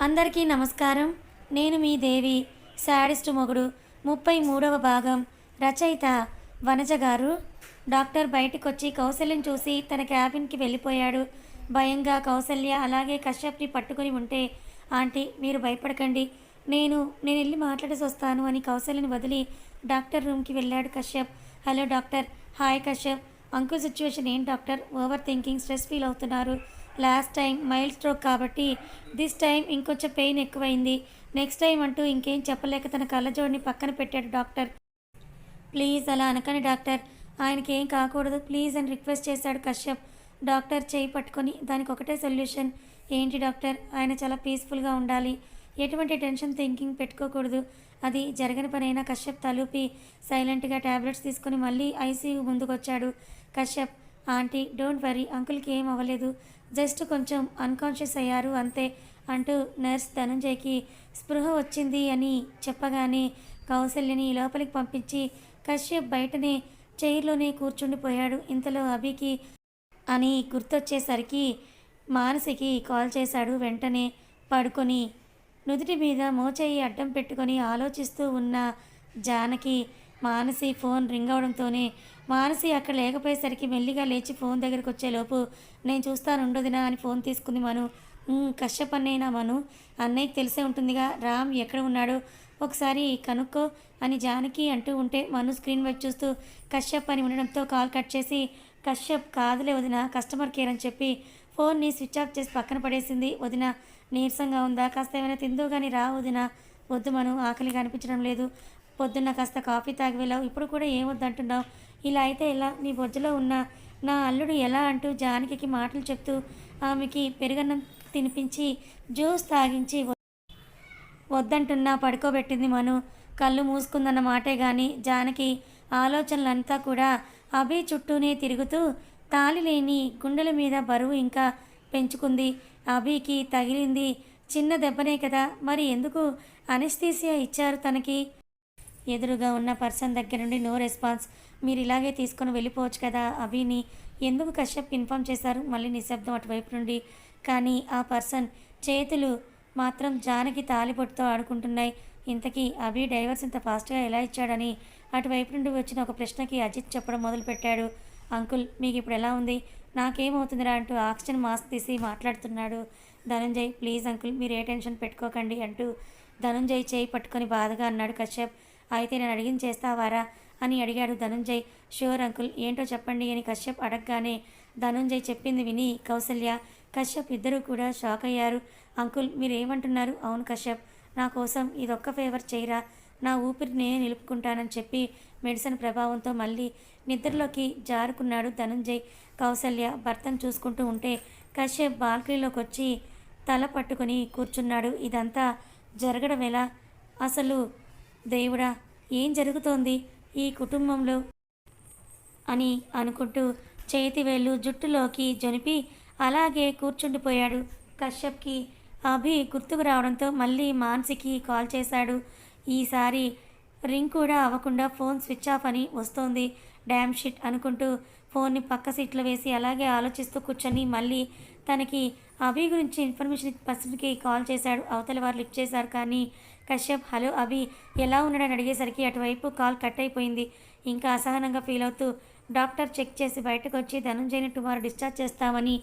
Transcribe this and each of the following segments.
అందరికీ నమస్కారం. నేను మీ దేవి. శాడిస్ట్ మొగుడు 33వ భాగం. రచయిత వనజ గారు. డాక్టర్ బయటికొచ్చి కౌసల్యని చూసి తన క్యాబిన్‌కి వెళ్ళిపోయాడు. భయంగా కౌసల్య అలాగే కశ్యప్‌ని పట్టుకొని ఉంటే, ఆంటీ మీరు భయపడకండి. నేనెళ్ళి మాట్లాడేసొస్తాను అని కౌసల్యని వదిలి డాక్టర్ రూమ్‌కి వెళ్ళాడు Kashyap. Hello doctor. Hi Kashyap. Uncle situation ఏంటి doctor? Over thinking, stress feel అవుతున్నారు. లాస్ట్ టైం మైల్డ్ స్ట్రోక్ కాబట్టి దిస్ టైం ఇంకొంచెం పెయిన్ ఎక్కువైంది. నెక్స్ట్ టైం అంటూ ఇంకేం చెప్పలేక తన కళ్ళజోడిని పక్కన పెట్టాడు డాక్టర్. ప్లీజ్ అలా అనకండి డాక్టర్, ఆయనకి ఏం కాకూడదు ప్లీజ్ అని రిక్వెస్ట్ చేశాడు కశ్యప్. డాక్టర్ చేయి పట్టుకొని దానికి ఒకటే సొల్యూషన్. ఏంటి డాక్టర్? ఆయన చాలా పీస్ఫుల్గా ఉండాలి, ఎటువంటి టెన్షన్ థింకింగ్ పెట్టుకోకూడదు. అది జరగని పనైనా కశ్యప్ తలూపి సైలెంట్గా ట్యాబ్లెట్స్ తీసుకొని మళ్ళీ ఐసీయూ ముందుకొచ్చాడు. కశ్యప్, ఆంటీ డోంట్ వరీ, అంకుల్కి ఏం అవ్వలేదు, జస్ట్ కొంచెం అన్కాన్షియస్ అయ్యారు అంతే అంటూ నర్స్ ధనంజయ్కి స్పృహ వచ్చింది అని చెప్పగానే కౌసల్యని లోపలికి పంపించి కశ్యప్ బయటనే చైర్లోనే కూర్చుండిపోయాడు. ఇంతలో అభికి అని గుర్తొచ్చేసరికి మానసికి కాల్ చేశాడు. వెంటనే పడుకొని నుదుటి మీద మోచేయి అడ్డం పెట్టుకొని ఆలోచిస్తూ ఉన్న జానకి మానసి ఫోన్ రింగ్ అవడంతోనే మానసి అక్కడ లేకపోయేసరికి మెల్లిగా లేచి ఫోన్ దగ్గరికి వచ్చేలోపు నేను చూస్తాను ఉండదునా అని ఫోన్ తీసుకుంది మను. కశ్యప్ అన్నయ్యనా మను? అన్నయ్యకి తెలిసే ఉంటుందిగా, రామ్ ఎక్కడ ఉన్నాడో ఒకసారి కనుక్కో అని జానకి అంటూ ఉంటే మను స్క్రీన్ వైపు చూస్తూ కశ్యప్ అని ఉండడంతో కాల్ కట్ చేసి కశ్యప్ కాదులే వదిన, కస్టమర్ కేర్ అని చెప్పి ఫోన్ని స్విచ్ ఆఫ్ చేసి పక్కన పడేసింది. వదిన నీరసంగా ఉందా? కాస్త ఏమైనా తిందో కానీ రా వదిన. వద్దు మను, ఆకలిగా అనిపించడం లేదు. పొద్దున్న కాస్త కాఫీ తాగి వెళ్ళావు, ఇప్పుడు కూడా ఏమొద్దంటున్నావు? ఇలా అయితే ఎలా? నీ బొజ్జలో ఉన్న నా అల్లుడు ఎలా అంటూ జానకి మాటలు చెప్తూ ఆమెకి పెరుగన్నం తినిపించి జ్యూస్ తాగించి వద్దంటున్నా పడుకోబెట్టింది మను. కళ్ళు మూసుకుందన్న మాటే కానీ జానకి ఆలోచనలంతా కూడా అభి చుట్టూనే తిరుగుతూ తాళి లేని గుండెల మీద బరువు ఇంకా పెంచుకుంది. అభికి తగిలింది చిన్న దెబ్బనే కదా, మరి ఎందుకు అనెస్థీసియా ఇచ్చారు తనకి? ఎదురుగా ఉన్న పర్సన్ దగ్గర నుండి నో రెస్పాన్స్. మీరు ఇలాగే తీసుకొని వెళ్ళిపోవచ్చు కదా అభిని, ఎందుకు కశ్యప్ ఇన్ఫామ్ చేశారు? మళ్ళీ నిశ్శబ్దం అటువైపు నుండి. కానీ ఆ పర్సన్ చేతులు మాత్రం జానకి తాలిబొట్టుతో ఆడుకుంటున్నాయి. ఇంతకీ అభి డైవర్స్ ఇంత ఫాస్ట్గా ఎలా ఇచ్చాడని అటువైపు నుండి వచ్చిన ఒక ప్రశ్నకి అజిత్ చెప్పడం మొదలుపెట్టాడు. అంకుల్ మీకు ఇప్పుడు ఎలా ఉంది? నాకేమవుతుందిరా అంటూ ఆక్సిజన్ మాస్క్ తీసి మాట్లాడుతున్నాడు ధనంజయ్. ప్లీజ్ అంకుల్ మీరు ఏ టెన్షన్ పెట్టుకోకండి అంటూ ధనంజయ్ చేయి పట్టుకొని బాధగా అన్నాడు కశ్యప్. అయితే నేను అడిగింది చేస్తావారా అని అడిగాడు ధనంజయ్. ష్యూర్ అంకుల్, ఏంటో చెప్పండి అని కశ్యప్ అడగగానే ధనంజయ్ చెప్పింది విని కౌసల్య కశ్యప్ ఇద్దరూ కూడా షాక్ అయ్యారు. అంకుల్ మీరేమంటున్నారు? అవును కశ్యప్, నా కోసం ఇదొక్క ఫేవర్ చేయరా, నా ఊపిరి నేనే నిలుపుకుంటానని చెప్పి మెడిసిన్ ప్రభావంతో మళ్ళీ నిద్రలోకి జారుకున్నాడు ధనంజయ్. కౌసల్య భర్తను చూసుకుంటూ ఉంటే కశ్యప్ బాల్కనీలోకి వచ్చి తల పట్టుకొని కూర్చున్నాడు. ఇదంతా జరగడం ఎలా? అసలు దేవుడా, ఏం జరుగుతోంది ఈ కుటుంబంలో అని అనుకుంటూ చేతివేళ్ళు జుట్టులోకి జొనిపి అలాగే కూర్చుండిపోయాడు. కశ్యప్కి అభి గుర్తుకు రావడంతో మళ్ళీ మాన్సికి కాల్ చేశాడు. ఈసారి రింగ్ కూడా అవ్వకుండా ఫోన్ స్విచ్ ఆఫ్ అని వస్తోంది. డ్యామ్ షిట్ అనుకుంటూ ఫోన్ని పక్క సీట్లో వేసి అలాగే ఆలోచిస్తూ కూర్చొని మళ్ళీ తనకి అభి గురించి ఇన్ఫర్మేషన్ పర్సన్కి కాల్ చేశాడు. అవతల వారు లిఫ్ట్ చేశారు కానీ కశ్యప్ హలో అభి ఎలా ఉన్నాడని అడిగేసరికి అటువైపు కాల్ కట్ అయిపోయింది. ఇంకా అసహనంగా ఫీల్ అవుతూ డాక్టర్ చెక్ చేసి బయటకు వచ్చి ధనంజయ్ని టుమారో డిశ్చార్జ్ చేస్తామని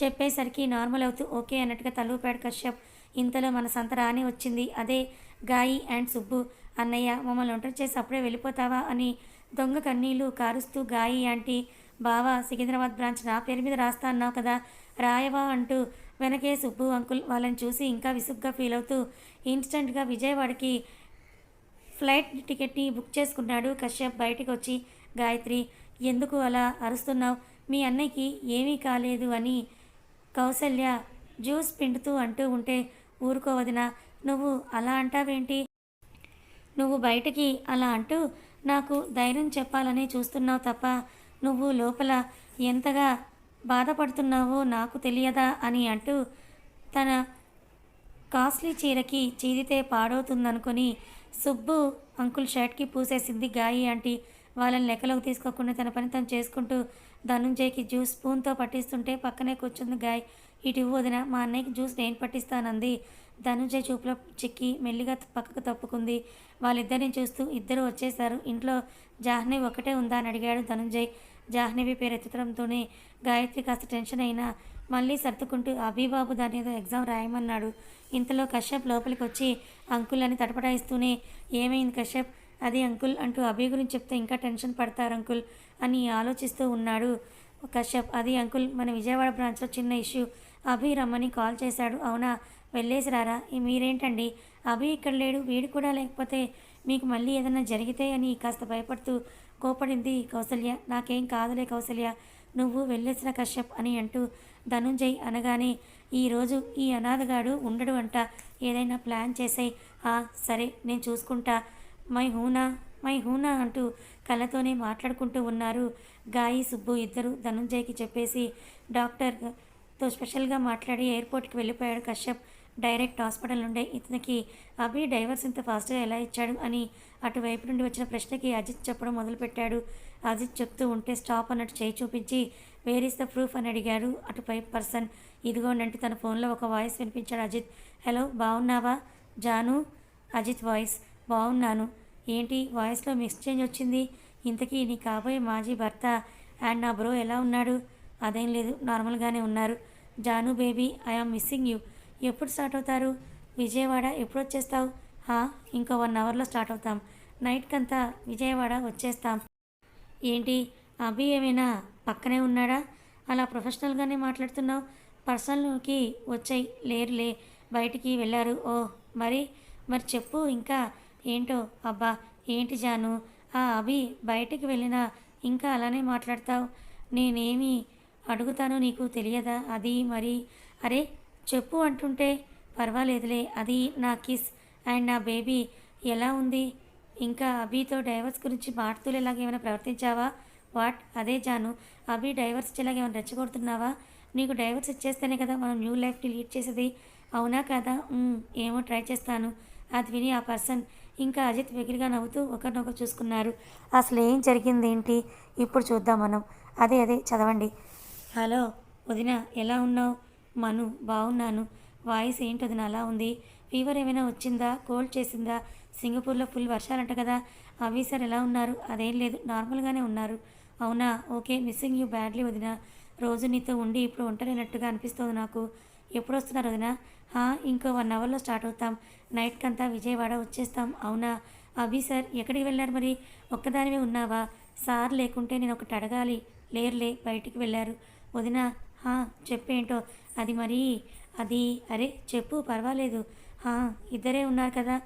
చెప్పేసరికి నార్మల్ అవుతూ ఓకే అన్నట్టుగా తలూపాడు కశ్యప్. ఇంతలో మన సంత రాని వచ్చింది, అదే గాయి అండ్ సుబ్బు. అన్నయ్య మమ్మల్ని ఒంటరి చేసి అప్పుడే వెళ్ళిపోతావా అని దొంగ కన్నీళ్లు కారుస్తూ గాయి ఆంటీ, బావా సికింద్రాబాద్ బ్రాంచ్ నా పేరు మీద రాస్తా అన్నావు కదా, రాయవా అంటూ వెనకే సుబ్బు అంకుల్ వాళ్ళని చూసి ఇంకా విసుగ్గా ఫీల్ అవుతూ ఇన్స్టెంట్గా విజయవాడకి ఫ్లైట్ టికెట్ని బుక్ చేసుకున్నాడు కశ్యప్. బయటికి వచ్చి గాయత్రి ఎందుకు అలా అరుస్తున్నావు? మీ అన్నయ్యకి ఏమీ కాలేదు అని కౌసల్య జ్యూస్ పిండుతూ అంటూ ఉంటే ఊరుకోవదినా, నువ్వు అలా అంటావేంటి? నువ్వు బయటికి అలా అంటూ నాకు ధైర్యం చెప్పాలని చూస్తున్నావు తప్ప నువ్వు లోపల ఎంతగా బాధపడుతున్నావో నాకు తెలియదా అని అంటూ తన కాస్ట్లీ చీరకి చీదితే పాడవుతుందనుకొని సుబ్బు అంకుల్ షర్ట్కి పూసేసింది గాయి ఆంటీ. వాళ్ళని లెక్కలోకి తీసుకోకుండా తన పని తను చేసుకుంటూ ధనుంజయ్కి జ్యూస్ స్పూన్తో పట్టిస్తుంటే పక్కనే కూర్చుంది గాయ్. ఇటు ఇవ్వు వదిన, మా అన్నయ్యకి జ్యూస్ నేను పట్టిస్తానంది. ధనుంజయ్ చూపులో చిక్కి మెల్లిగా పక్కకు తప్పుకుంది. వాళ్ళిద్దరిని చూస్తూ ఇద్దరు వచ్చేశారు. ఇంట్లో జాహ్నవి ఒక్కటే ఉందా అని అడిగాడు ధనుంజయ్. జాహ్నవి పేరు ఎత్తడంతోనే గాయత్రి కాస్త టెన్షన్ అయినా మళ్ళీ సర్దుకుంటూ అభిబాబు దాని ఏదో ఎగ్జామ్ రాయమన్నాడు. ఇంతలో కశ్యప్ లోపలికి వచ్చి అంకుల్ అని తటపటాయిస్తూనే ఏమైంది కశ్యప్, అది అంకుల్ అంటూ అభి గురించి చెప్తే ఇంకా టెన్షన్ పడతారు అంకుల్ అని ఆలోచిస్తూ ఉన్నాడు కశ్యప్. అది అంకుల్, మన విజయవాడ బ్రాంచ్లో చిన్న ఇష్యూ, అభి రమ్మని కాల్ చేశాడు. అవునా, వెళ్ళేసి రారా. మీరేంటండి, అభి ఇక్కడ లేడు, వీడు కూడా లేకపోతే మీకు మళ్ళీ ఏదైనా జరిగితే అని కాస్త భయపడుతూ కోపడింది కౌసల్య. నాకేం కాదులే కౌసల్య, నువ్వు వెళ్ళేసిన కశ్యప్ అని అంటూ ధనుంజయ్ అనగానే ఈరోజు ఈ అనాథగాడు ఉండడు అంట, ఏదైనా ప్లాన్ చేసాయి. సరే నేను చూసుకుంటా, మై హూనా అంటూ కళ్ళతోనే మాట్లాడుకుంటూ ఉన్నారు గాయి సుబ్బు ఇద్దరు. ధనుంజయ్కి చెప్పేసి డాక్టర్తో స్పెషల్గా మాట్లాడి ఎయిర్పోర్ట్కి వెళ్ళిపోయాడు కశ్యప్. డైరెక్ట్ హాస్పిటల్ నుండే ఇతనికి అభి డైవర్స్ ఇంత ఫాస్ట్గా ఎలా ఇచ్చాడు అని అటువైపు నుండి వచ్చిన ప్రశ్నకి అజిత్ చెప్పడం మొదలుపెట్టాడు. అజిత్ చెప్తూ ఉంటే స్టాప్ అన్నట్టు చేయి చూపించి వేర్ ఈస్ ద ప్రూఫ్ అని అడిగాడు అటుపై పర్సన్. ఇదిగోండి తన ఫోన్లో ఒక వాయిస్ వినిపించాడు అజిత్. హలో, బాగున్నావా జాను? అజిత్ వాయిస్. బాగున్నాను. ఏంటి వాయిస్లో మిక్స్ చేంజ్ వచ్చింది? ఇంతకీ నీ కాబోయే మాజీ భర్త అండ్ నా బ్రో ఎలా ఉన్నాడు? అదేం లేదు, నార్మల్గానే ఉన్నారు. Janu baby, I am missing you. ఎప్పుడు స్టార్ట్ అవుతారు? విజయవాడ ఎప్పుడు వచ్చేస్తావు? ఇంకో 1 అవర్లో స్టార్ట్ అవుతాం. నైట్కంతా విజయవాడ వచ్చేస్తాం. ఏంటి అభి ఏమైనా పక్కనే ఉన్నాడా? అలా ప్రొఫెషనల్గానే మాట్లాడుతున్నావు. పర్సనల్కి వచ్చాయి. లేరులే, బయటికి వెళ్ళారు. మరి మరి చెప్పు ఇంకా ఏంటో. అబ్బా ఏంటి జాను, ఆ అభి బయటికి వెళ్ళినా ఇంకా అలానే మాట్లాడతావు. నేనేమి అడుగుతానో నీకు తెలియదా? అది మరి అరే చెప్పు అంటుంటే. పర్వాలేదులే, అది నా కిస్ అండ్ నా బేబీ ఎలా ఉంది? ఇంకా అభితో డైవర్స్ గురించి మాట్లాడేలాగేమైనా ప్రవర్తించావా? వాట్? అదే జాను, అభి డైవర్స్ ఇచ్చేలాగేమైనా రెచ్చగొడుతున్నావా? నీకు డైవర్స్ ఇచ్చేస్తేనే కదా మనం న్యూ లైఫ్ని లీడ్ చేసేది, అవునా కదా? ఏమో ట్రై చేస్తాను. అది విని ఆ పర్సన్ ఇంకా అజిత్ వెగిరిగా నవ్వుతూ ఒకరినొకరు చూసుకున్నారు. అసలు ఏం జరిగిందేంటి ఇప్పుడు చూద్దాం మనం. అదే చదవండి. హలో వదిన, ఎలా ఉన్నావు? మను, బాగున్నాను. వాయిస్ ఏంటి వదిన అలా ఉంది? ఫీవర్ ఏమైనా వచ్చిందా? కోల్డ్ చేసిందా? సింగపూర్లో ఫుల్ వర్షాలంట కదా. అవి సార్ ఎలా ఉన్నారు? అదేం లేదు, నార్మల్గానే ఉన్నారు. అవునా, ఓకే. మిస్సింగ్ యూ బ్యాడ్లీ వదిన. రోజు నీతో ఉండి ఇప్పుడు ఒంటరినట్టుగా అనిపిస్తుంది నాకు. ఎప్పుడు వస్తున్నారు వదిన? ఇంకో 1 అవర్లో స్టార్ట్ అవుతాం. నైట్కంతా విజయవాడ వచ్చేస్తాం. అవునా? అభి సార్ ఎక్కడికి వెళ్ళారు మరి? ఒక్కదానివే ఉన్నావా? సార్ లేకుంటే నేను ఒకటి అడగాలి. లేరులే, బయటికి వెళ్ళారు. వదిన చెప్పేంటో. అది మరి అది అరే చెప్పు, పర్వాలేదు. ఇద్దరే ఉన్నారు కదా,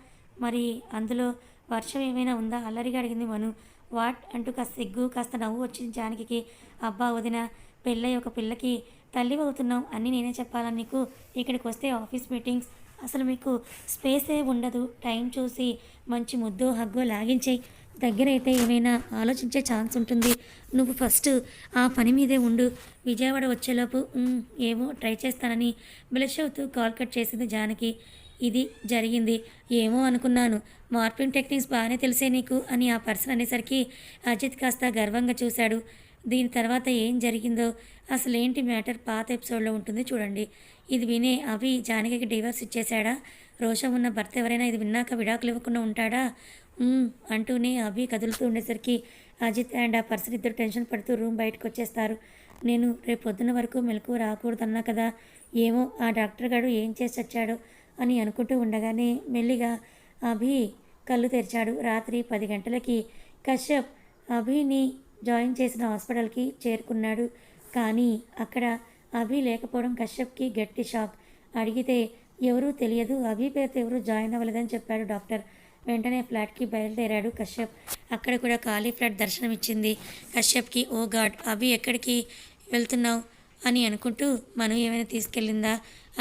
మరి అందులో వర్షం ఏమైనా ఉందా? అల్లరిగా అడిగింది మను. వాట్ అంటూ కాస్త సిగ్గు కాస్త నవ్వు వచ్చింది జానకి. అబ్బా వదిన, పెళ్ళై ఒక పిల్లకి తల్లి అవుతున్నాం అన్నీ నేనే చెప్పాలా నీకు? ఇక్కడికి వస్తే ఆఫీస్ మీటింగ్స్, అసలు మీకు స్పేసే ఉండదు. టైం చూసి మంచి ముద్దో హగ్గో లాగించేయి. దగ్గరైతే ఏమైనా ఆలోచించే ఛాన్స్ ఉంటుంది. నువ్వు ఫస్ట్ ఆ పని మీదే ఉండు. విజయవాడ వచ్చేలోపు ఏమో ట్రై చేస్తానని బ్లష్ అవుతూ కాల్ కట్ చేసింది జానకి. ఇది జరిగింది. ఏమో అనుకున్నాను, మార్పింగ్ టెక్నిక్స్ బాగానే తెలిసే నీకు అని ఆ పర్సన్ అనేసరికి అజిత్ కాస్త గర్వంగా చూశాడు. దీని తర్వాత ఏం జరిగిందో, అసలేంటి మ్యాటర్ పాత ఎపిసోడ్లో ఉంటుంది చూడండి. ఇది వినే అవి జానకికి డివోర్స్ ఇచ్చేశాడా? రోషం ఉన్న భర్త ఎవరైనా ఇది విన్నాక విడాకులు ఇవ్వకుండా ఉంటాడా? అంటూనే అభి కదులుతూ ఉండేసరికి అజిత్ అండ్ ఆ పర్సన్ ఇద్దరు టెన్షన్ పడుతూ రూమ్ బయటకు వచ్చేస్తారు. నేను రేపు పొద్దున్న వరకు మెలకు రాకూడదన్నా కదా, ఏమో ఆ డాక్టర్ గారు ఏం చేసి వచ్చాడో అని అనుకుంటూ ఉండగానే మెల్లిగా అభి కళ్ళు తెరిచాడు. రాత్రి 10 గంటలకి కశ్యప్ అభిని జాయిన్ చేసిన హాస్పిటల్కి చేరుకున్నాడు. కానీ అక్కడ అభి లేకపోవడం కశ్యప్కి గట్టి షాక్. అడిగితే ఎవరూ తెలియదు, అభి పేరుతో ఎవరూ జాయిన్ అవ్వలేదని చెప్పాడు డాక్టర్. వెంటనే ఫ్లాట్కి బయలుదేరాడు కశ్యప్. అక్కడ కూడా ఖాళీ ఫ్లాట్ దర్శనమిచ్చింది కశ్యప్కి. ఓ గాడ్, అభి ఎక్కడికి వెళ్తున్నావు అని అనుకుంటూ మను ఏమైనా తీసుకెళ్ళిందా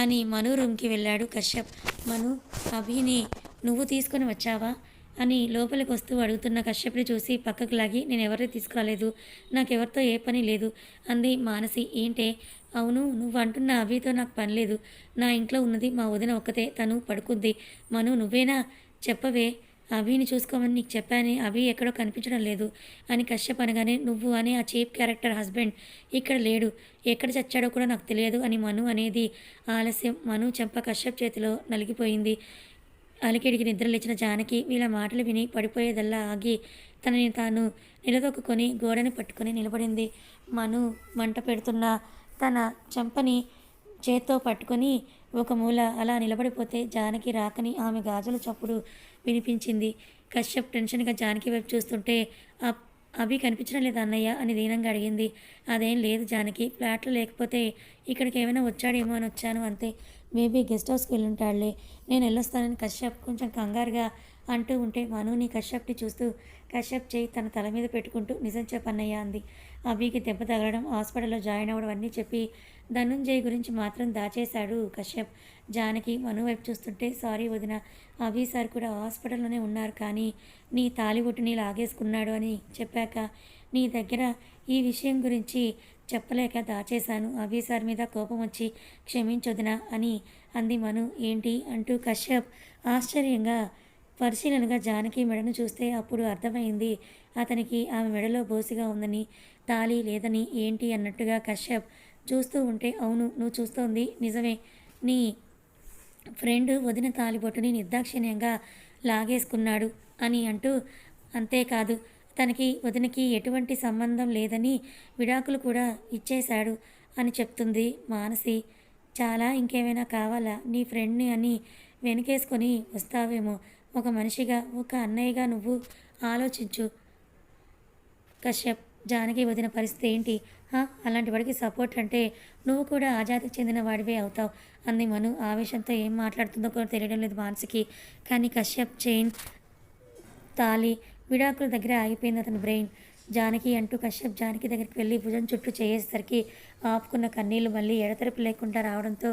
అని మను రూమ్కి వెళ్ళాడు కశ్యప్. మను, అభిని నువ్వు తీసుకొని వచ్చావా అని లోపలికి వస్తూ అడుగుతున్న కశ్యప్ని చూసి పక్కకు లాగి, నేను ఎవరిని తీసుకురాలేదు, నాకెవరితో ఏ పని లేదు అంది మానసి. ఏంటే? అవును, నువ్వు అంటున్న అభితో నాకు పని లేదు. నా ఇంట్లో ఉన్నది మా వదిన ఒక్కతే, తను పడుకుంది. మను, నువ్వేనా? చెప్పవే అభిని చూసుకోమని నీకు చెప్పాను, అభి ఎక్కడో కనిపించడం లేదు అని కశ్యప్ అనగానే, నువ్వు అనే ఆ చీప్ క్యారెక్టర్ హస్బెండ్ ఇక్కడ లేడు, ఎక్కడ చచ్చాడో కూడా నాకు తెలియదు అని మను అనేది ఆలస్యం. మను చెంప కశ్యప్ చేతిలో నలిగిపోయింది. అలికిడికి నిద్రలేచిన జానకి వీళ్ళ మాటలు విని పడిపోయేదల్లా ఆగి తనని తాను నిలదొక్కుని గోడని పట్టుకొని నిలబడింది. మను మంట పెడుతున్న తన చెంపని చేత్తో పట్టుకొని ఒక మూల అలా నిలబడిపోతే జానకి రాకని ఆమె గాజుల చప్పుడు వినిపించింది. కశ్యప్ టెన్షన్గా జానకి వైపు చూస్తుంటే అభి కనిపించడం లేదు అన్నయ్య అని దీనంగా అడిగింది. అదేం లేదు జానకి, ఫ్లాట్లో లేకపోతే ఇక్కడికి ఏమైనా వచ్చాడేమో అని వచ్చాను అంతే. మేబీ గెస్ట్ హౌస్కి వెళ్ళుంటాడులే, నేను వెళ్ళొస్తానని కశ్యప్ కొంచెం కంగారుగా అంటూ ఉంటే మనుని కశ్యప్ని చూస్తూ కశ్యప్ చేయి తన తల మీద పెట్టుకుంటూ నిజం చెప్పన్నయ్య అంది. అభికి దెబ్బ తగలడం, హాస్పిటల్లో జాయిన్ అవ్వడం అన్నీ చెప్పి ధనుంజయ్ గురించి మాత్రం దాచేశాడు కశ్యప్. జానకి మను వైపు చూస్తుంటే, సారీ వదిన, అభి సార్ కూడా హాస్పిటల్లోనే ఉన్నారు, కానీ నీ తాలిబొట్టుని లాగేసుకున్నాడు అని చెప్పాక నీ దగ్గర ఈ విషయం గురించి చెప్పలేక దాచేశాను. అభి సార్ మీద కోపం వచ్చి క్షమించొదినా అని అంది మను. ఏంటి అంటూ కశ్యప్ ఆశ్చర్యంగా పరిశీలనగా జానకి మెడను చూస్తే అప్పుడు అర్థమైంది అతనికి ఆమె మెడలో బోసిగా ఉందని, తాళి లేదని. ఏంటి అన్నట్టుగా కశ్యప్ చూస్తూ ఉంటే, అవును నువ్వు చూస్తోంది నిజమే, నీ ఫ్రెండ్ వదిన తాలిబొట్టుని నిర్దాక్షిణ్యంగా లాగేసుకున్నాడు అని అంటూ, అంతేకాదు తనకి వదినకి ఎటువంటి సంబంధం లేదని విడాకులు కూడా ఇచ్చేశాడు అని చెప్తుంది మానసి. చాలా ఇంకేమైనా కావాలా? నీ ఫ్రెండ్ని అని వెనకేసుకొని వస్తావేమో. ఒక మనిషిగా, ఒక అన్నయ్యగా నువ్వు ఆలోచించు కశ్యప్. జానకి వదిన పరిస్థితి ఏంటి? అలాంటి వాడికి సపోర్ట్ అంటే నువ్వు కూడా ఆ జాతికి చెందిన వాడివే అవుతావు అంది మను. ఆవేశంతో ఏం మాట్లాడుతుందో కూడా తెలియడం లేదు మానసికి. కానీ కశ్యప్ చైన్, తాళి, విడాకుల దగ్గర ఆగిపోయింది అతని బ్రెయిన్. జానకి అంటూ కశ్యప్ జానకి దగ్గరికి వెళ్ళి భుజం చుట్టూ చేసేసరికి ఆపుకున్న కన్నీళ్లు మళ్ళీ ఎడతెరపి లేకుండా రావడంతో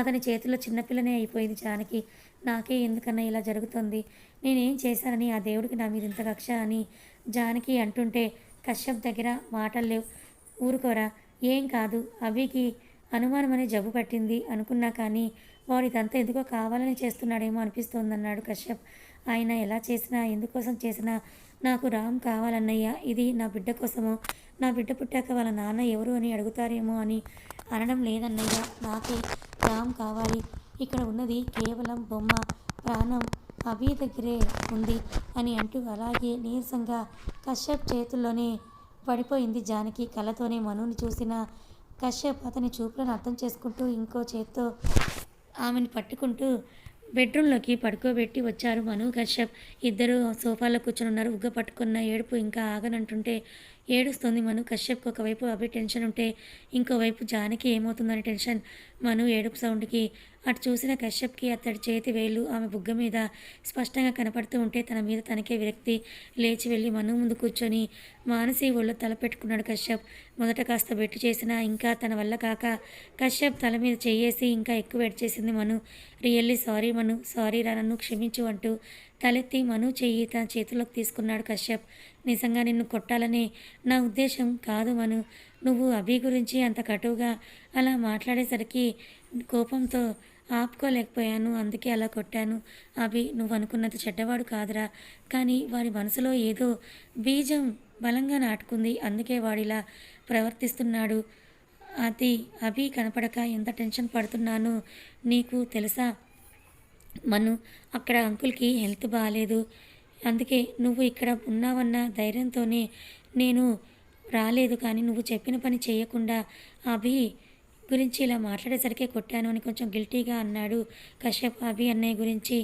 అతని చేతిలో చిన్నపిల్లనే అయిపోయింది జానకి. నాకే ఎందుకన్నా ఇలా జరుగుతుంది, నేనేం చేశానని ఆ దేవుడికి నా మీద ఇంత కక్ష అని జానకి అంటుంటే కశ్యప్ దగ్గర మాటలు లేవు. ఊరుకోరా, ఏం కాదు, అభికి అనుమానం అనే జబ్బు పట్టింది అనుకున్నా, కానీ వాడు ఇదంతా ఎందుకో కావాలని చేస్తున్నాడేమో అనిపిస్తోందన్నాడు కశ్యప్. ఆయన ఎలా చేసినా, ఎందుకోసం చేసినా నాకు రామ్ కావాలన్నయ్య. ఇది నా బిడ్డ కోసమో, నా బిడ్డ పుట్టాక వాళ్ళ నాన్న ఎవరు అని అడుగుతారేమో అని అనడం లేదన్నయ్య. నాకే రామ్ కావాలి. ఇక్కడ ఉన్నది కేవలం బొమ్మ, ప్రాణం అభి దగ్గరే ఉంది అని అంటూ అలాగే నీరసంగా కశ్యప్ చేతుల్లోనే పడిపోయింది జానకి. కళ్ళతోనే మనుని చూసిన కశ్యప్ అతని చూపులను అర్థం చేసుకుంటూ ఇంకో చేత్తో ఆమెను పట్టుకుంటూ బెడ్రూమ్లోకి పడుకోబెట్టి వచ్చారు మను, కశ్యప్. ఇద్దరు సోఫాలో కూర్చొని ఉన్నారు. ఉగ్గ పట్టుకున్న ఏడుపు ఇంకా ఆగనంటుంటే ఏడుస్తుంది మను. కశ్యప్కి ఒకవైపు అభి టెన్షన్ ఉంటే ఇంకోవైపు జానకి ఏమవుతుందని టెన్షన్. మను ఏడుపు సౌండ్కి అటు చూసిన కశ్యప్కి అతడి చేతి వేళ్ళు ఆమె బుగ్గ మీద స్పష్టంగా కనపడుతూ ఉంటే తన మీద తనకే విరక్తి. లేచి వెళ్ళి మను ముందు కూర్చొని మానసి ఒళ్ళో తల పెట్టుకున్నాడు కశ్యప్. మొదట కాస్త బెట్టు చేసినా ఇంకా తన వల్ల కాక కశ్యప్ తల మీద చెయ్యేసి ఇంకా ఎక్కువ వెయిట్ చేసింది మను. రియల్లీ సారీ మను, సారీ రా, నన్ను క్షమించు అంటూ తలెత్తి మను చెయ్యి తన చేతిలోకి తీసుకున్నాడు కశ్యప్. నిజంగా నిన్ను కొట్టాలనే నా ఉద్దేశం కాదు మను, నువ్వు అభి గురించి అంత కటువుగా అలా మాట్లాడేసరికి కోపంతో ఆపుకోలేకపోయాను, అందుకే అలా కొట్టాను. అభి నువ్వు అనుకున్నంత చెడ్డవాడు కాదురా, కానీ వాడి మనసులో ఏదో బీజం బలంగా నాటుకుంది, అందుకే వాడిలా ప్రవర్తిస్తున్నాడు. అది అభి కనపడక ఎంత టెన్షన్ పడుతున్నానో నీకు తెలుసా మను? అక్కడ అంకుల్కి హెల్త్ బాగాలేదు, అందుకే నువ్వు ఇక్కడ ఉన్నావన్న ధైర్యంతోనే నేను రాలేదు, కానీ నువ్వు చెప్పిన పని చేయకుండా అభి గురించి ఇలా మాట్లాడేసరికి కొట్టాను అని కొంచెం గిల్టీగా అన్నాడు కశ్యప్. అభి అన్నయ్య గురించి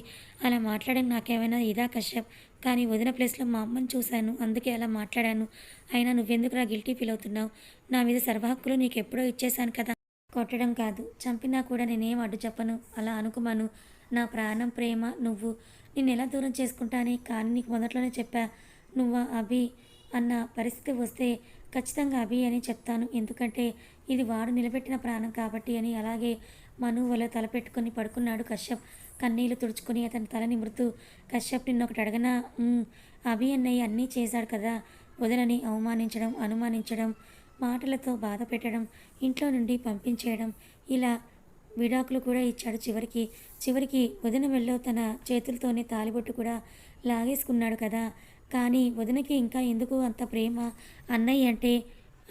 అలా మాట్లాడడం నాకేమైనా ఇదా కశ్యప్? కానీ వదిన ప్లేస్లో మా అమ్మని చూశాను, అందుకే అలా మాట్లాడాను. అయినా నువ్వెందుకురా గిల్టీ ఫీల్ అవుతున్నావు? నా మీద సర్వ హక్కులు నీకు ఎప్పుడో ఇచ్చేశాను కదా. కొట్టడం కాదు, చంపినా కూడా నేనేం అడ్డు చెప్పను, అలా అనుకుమాను. నా ప్రాణం, ప్రేమ నువ్వు, నిన్ను ఎలా దూరం చేసుకుంటానే, కానీ నీకు మొదట్లోనే చెప్పా, నువ్వు అభి అన్న పరిస్థితి వస్తే ఖచ్చితంగా అభి అని చెప్తాను, ఎందుకంటే ఇది వాడు నిలబెట్టిన ప్రాణం కాబట్టి అని. అలాగే మను వల్ల తలపెట్టుకొని పడుకున్నాడు కశ్యప్. కన్నీళ్లు తుడుచుకొని అతని తల నిమురుతూ, కశ్యప్ నిన్నొకటి అడగనా? అభి అన్నయ్య అన్నీ చేశాడు కదా, వదలని అవమానించడం, అనుమానించడం, మాటలతో బాధ పెట్టడం, ఇంట్లో నుండి పంపించేయడం, ఇలా విడాకులు కూడా ఇచ్చాడు చివరికి వదిన మెడలో తన చేతులతోనే తాళిబొట్టు కూడా లాగేసుకున్నాడు కదా. కానీ వదినకి ఇంకా ఎందుకు అంత ప్రేమ అన్నయ్య అంటే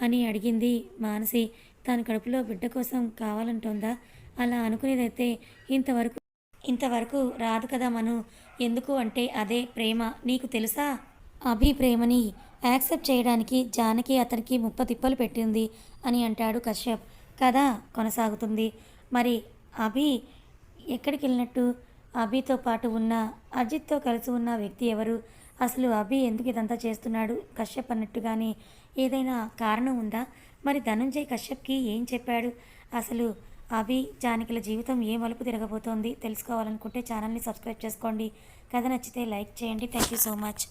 అని అడిగింది మానసి. తన కడుపులో బిడ్డ కోసం కావాలంటోందా? అలా అనుకునేదైతే ఇంతవరకు రాదు కదా మను. ఎందుకు అంటే అదే ప్రేమ. నీకు తెలుసా, అభి ప్రేమని యాక్సెప్ట్ చేయడానికి జానకి అతనికి ముప్పతిప్పలు పెట్టింది అని అంటాడు కశ్యప్. కథ కొనసాగుతుంది. మరి అభి ఎక్కడికి వెళ్ళినట్టు? అభితో పాటు ఉన్న అజిత్తో కలిసి ఉన్న వ్యక్తి ఎవరు? అసలు అభి ఎందుకు ఇదంతా చేస్తున్నాడు కశ్యప్ అన్నట్టుగానే ఏదైనా కారణం ఉందా? మరి ధనుంజయ్ కశ్యప్కి ఏం చెప్పాడు? అసలు అభి జానకిల జీవితం ఏ మలుపు తిరగబోతోంది తెలుసుకోవాలనుకుంటే ఛానల్ని సబ్స్క్రైబ్ చేసుకోండి. కథ నచ్చితే లైక్ చేయండి. Thank you so much.